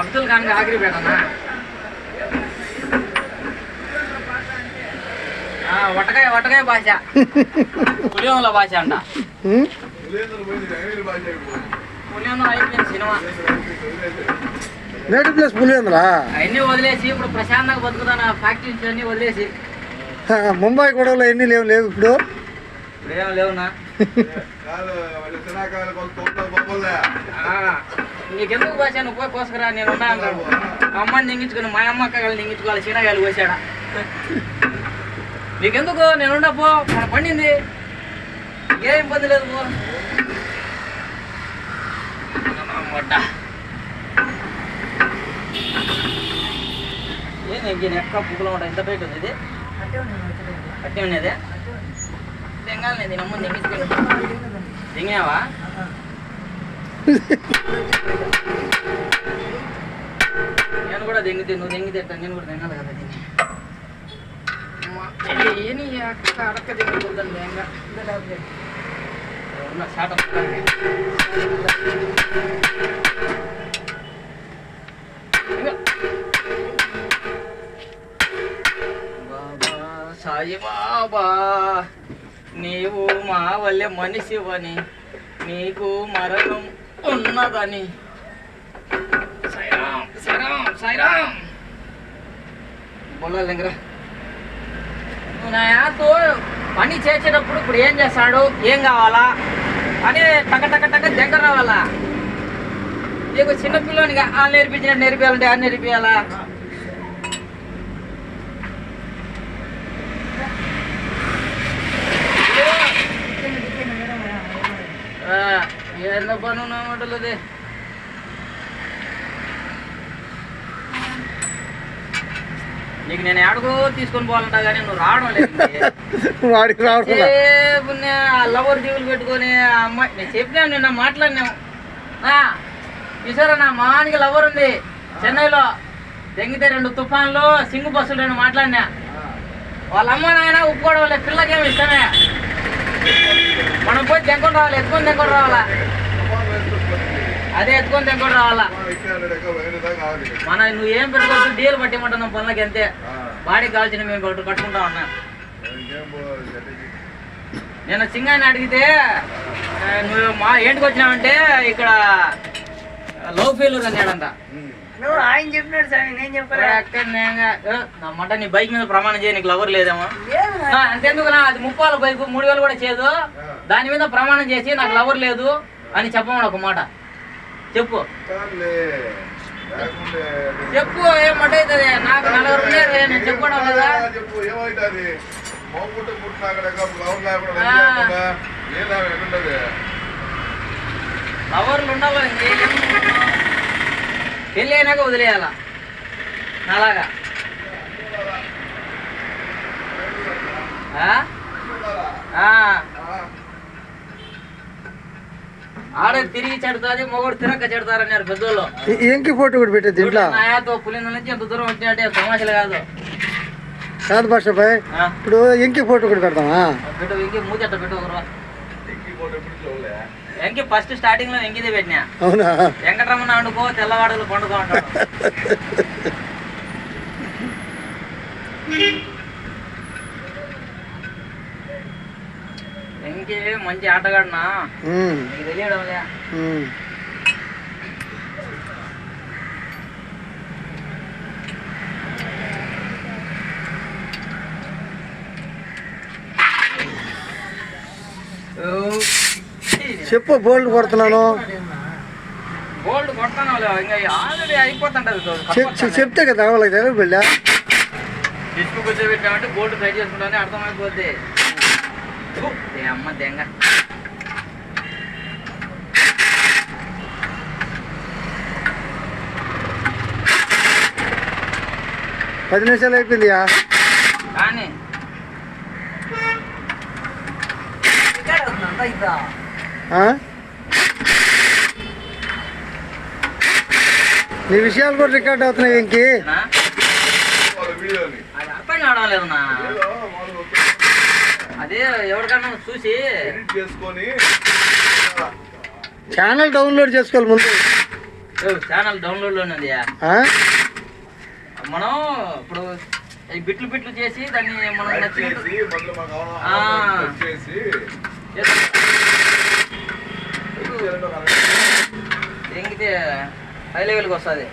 అబ్దుల్ ఖాన్ ఆగిరిపేటనా వటకాయ భాష పులిహోల భాష అంట పులిహోల అయిపోయింది సినిమా నేటివ్ ప్లేస్ పులివెందులా అవన్నీ వదిలేసి ఇప్పుడు ప్రశాంతంగా బతుకుతాను ఫ్యాక్టరీస్ అన్ని వదిలేసి ముంబై గొడవలు ఎన్ని లేవు ఇప్పుడు ఇప్పుడేం లేవునా నీకెందుకు భాష నువ్వు పోయి కోసుకురా నేను ఉన్నా అన్నాడు అమ్మని దింగించుకుని మా అమ్మ అక్కగాలు దింగించుకోవాలి చీనగాయలు పోసాడా నీకెందుకు నేను ఉండపో మన పండింది ఏం ఇబ్బంది లేదు పో ఏంది ఎక్క పువ్వులు ఉంటాయి ఎంత బయట ఉంది ఇది అట్టే ఉన్నది దింగాలి నేను అమ్మ దింగించుకుని దిగావా నేను కూడా దింగితే నువ్వు దింగితే నేను కూడా దిగాలి కదా దీన్ని ఏని అక్క అడక్క దిగుతుందండి దింగ ఉన్న శాట బాబా సాయి బాబా నీవు మా వల్లే మనిషివని నీకు మరణం ఉన్నదని సాయిరామ్ సాయిరామ్ సాయిరామ్ బోలా లింగరా నాతో పని చేసేటప్పుడు ఇప్పుడు ఏం చేస్తాడు ఏం కావాలా అని టక టక టక దగ్గర రావాలా నీకు చిన్నపిల్లని ఆ నేర్పించినట్టు నేర్పించాలంటే ఆ నేర్పించాలా ఏందో పని ఉన్నది నీకు నేను ఎక్కడికో తీసుకొని పోవాలంటా కానీ నువ్వు రావడం లేదు వాడికి రావడం లవర్ జీవులు పెట్టుకొని ఆ అమ్మాయి నేను చెప్పినాను నిన్న మాట్లాడినావు చూసారా నా మానికి లవర్ ఉంది చెన్నైలో దెంగితే 2 తుఫాన్లు సింగు బస్సులు 2 మాట్లాడినా వాళ్ళ అమ్మ నాయన ఒప్పుకోవడం వల్ల పిల్లకేమి ఇష్టమే మనం పోయి తెంకొని రావాలి ఎత్తుకొని తెంకొని రావాలా అదే ఎత్తుకొని తెంకొని రావాలా మన నువ్వు ఏం పెట్టుకోవచ్చు డీలు పట్టిమంటున్నాం పనులకి అంతే బాడీకి కావాల్సిన మేము కట్టుకుంటా ఉన్నా నేను సింగాన్ని అడిగితే నువ్వు మా ఏంటికి వచ్చినావంటే ఇక్కడ లవ్ ఫెయిల్యూర్ అన్నాడంట ఆయన చెప్పినాడు సార్ నేను చెప్పాను నమ్మంట నీ బైక్ మీద ప్రమాణం చేయ నీకు లవర్ లేదేమో అంతెందుకు అది 30,000 బైక్ 3,000 కూడా చేయదు దాని మీద ప్రమాణం చేసి నాకు లవర్ లేదు అని చెప్పమని ఒక మాట చెప్పు చెప్పు ఏమంట అవుతుంది నాకు 4 ఉండేది నేను చెప్పుకోవడం లేదా లవర్లు ఉండాలి ఇంకేం పెళ్ళి అయినాక వదిలేయాలా అలాగా ఆడ తిరిగి చెడతాది మొగడు తిరక్క చెడతారన్నారు పెద్దోళ్ళు ఎంకి ఫోటో కూడా పెట్టేది ఇంట్లో నాయాతో పులింద నుంచి ఎంత దూరం వచ్చినట్టే తమాషలు కాదు కాదు భాషపై ఇప్పుడు ఎంకి ఫోటో కూడా పెడతామా పెట్టు ఇంకి మూతి అట్ట పెట్టు ఒకరు ఎంకి ఫస్ట్ స్టార్టింగ్ లో ఎంకిదే పెట్టినా అవునా వెంకటరమణ వండుకో తెల్లవాడలు పండుకో అంటాడు ఎంకి మంచి ఆటగాడినా నీకు తెలియడం లే చెప్పు బోల్డ్ కొడుతున్నాను గోల్డ్ కొడతాను ఇంకా ఆల్రెడీ అయిపోతుంటది చెప్తే కదా వాళ్ళకి తెలియదు బిడ్డ డిస్కు కూర్చోబెట్టామంటే గోల్డ్ ట్రై చేసుకుంటానే అర్థమైపోద్ది అమ్మ దెంగ పది నిమిషాలు అయిపోయిందియా కానీ నీ విషయాలు కూడా రికార్డ్ అవుతున్నాయి ఇంకి అది అర్థం కావడం లేదన్నా అదే ఎవరికన్నా చూసి ఎడిట్ చేసుకొని ఛానల్ డౌన్లోడ్ చేసుకోవాలి ముందు. ఛానల్ డౌన్లోడ్లోనే ఉంది. ఆ? మనం ఇప్పుడు ఈ బిట్లు చేసి దాన్ని మనం edit నచ్చినట్టు చేసి మళ్ళీ మాకు ఆ. కట్ చేసి ఎంగితే హై లెవెల్కి వస్తుంది.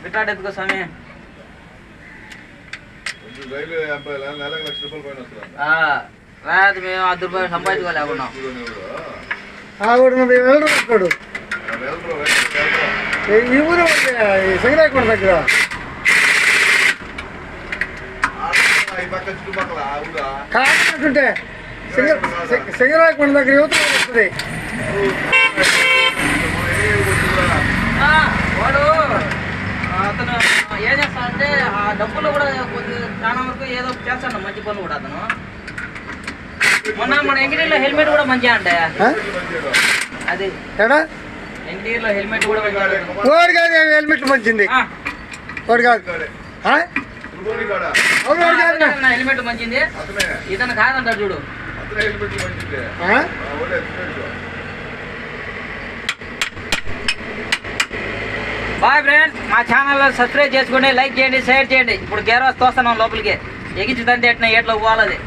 బిట్టాడు ఎత్తుకో స్వామి. రైలు నెలకు ₹1,00,000 పైన వస్తుంది. రాదు మేము ₹10 సంపాదించుకోలేకున్నాం. ఆవిడ వెళ్ళడు ఈ ఊరు సింగరాయకొండ దగ్గర ఈ పక్క చుట్టుపక్కల ఆ ఊరా? కాకుంటే సింగరాయకొండ దగ్గర యువత వస్తుంది. వాడు అతను ఏం చేస్తాడంటే ఆ డబ్బులు కూడా కొద్ది చాలా వరకు ఏదో చేస్తాడు మంచి పనులు కూడా అతను. మొన్న మన ఎంగిటీలో హెల్మెట్ కూడా మంచిగా అంటే అది ఎడా ఎంగిటీలో హెల్మెట్ కూడా మంచిగా వాడు కాదు హెల్మెట్ మంచింది. వాడు కాదు ఆ? తిరుపతి కాడ అవును వాడు కాదు. హెల్మెట్ మంచింది. అతనే ఇతను కాదంటాడు చూడు. అతనే హెల్మెట్ మంచిదే. ఆ? ఒళ్ళే హెల్మెట్. బాయ్ ఫ్రెండ్స్, మా ఛానల్లో సబ్స్క్రైబ్ చేసుకోండి, లైక్ చేయండి, షేర్ చేయండి. ఇప్పుడు గేర్ వస్తూ వస్తున్నాం లోపలికి ఎగించుదంటే ఎట్లా పోవాలి అది.